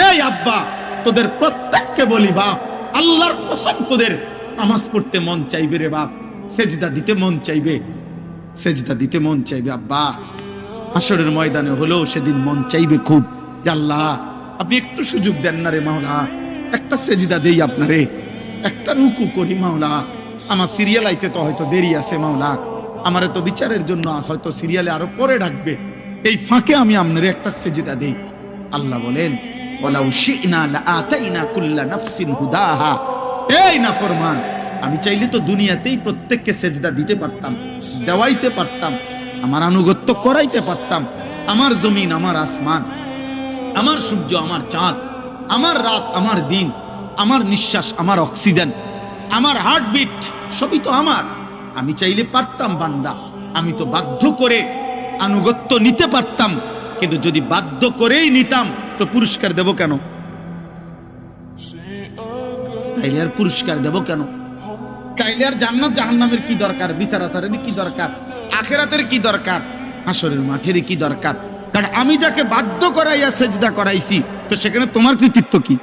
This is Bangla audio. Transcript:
এই আব্বা, তোদের প্রত্যেককে বলি বাপ, আল্লাহর কসম তোদের নামাজ পড়তে মন চাইবে রে বাপ, সেজদা দিতে মন চাইবে, সেজদা দিতে মন চাইবে আব্বা। হাসরের ময়দানে হলেও সেদিন মন চাইবে খুব যে আল্লাহ আপনি একটু সুযোগ দেন না রে মাওলা, একটা সেজদা দেই আপনারে, একটা রুকু করি মাওলা। আমার সিরিয়াল আইতে তো হয়তো দেরি আছে মাওলা, আমারে তো বিচারের জন্য হয়তো সিরিয়ালে আরো পরে ডাকবে, এই ফাঁকে আমি আপনারে একটা সেজদা দেই। আল্লাহ বলেন ওয়ালাউ শি'না লাআতাইনা কুল্লা নাফসিন হুদাহা। এই নাফরমান, আমি চাইলে তো দুনিয়াতেই প্রত্যেককে সেজদা দিতে পারতাম, দেওয়াইতে পারতাম, আমার আনুগত্য করাইতে পারতাম। আমার জমিন, আমার আসমান, আমার সূর্য, আমার চাঁদ, আমার রাত, আমার দিন, আমার নিঃশ্বাস, আমার অক্সিজেন, আমার হার্টবিট সবই তো আমার। আমি চাইলে পারতাম বান্দা, আমি তো বাধ্য করে আনুগত্য নিতে পারতাম, কিন্তু যদি বাধ্য করেই নিতাম তো পুরস্কার দেব কেন? তাইলে আর পুরস্কার দেব কেন? তাইলে আর জান্নাত জাহান্নামের কি দরকার? বিচার আচারের কি দরকার? আখিরাতের কি দরকার? হাসরের মাঠের কি দরকার? কারণ আমি যাকে বাধ্য করাইয়া সেজদা করাইছি, তো সেখানে তোমার কৃতিত্ব কি?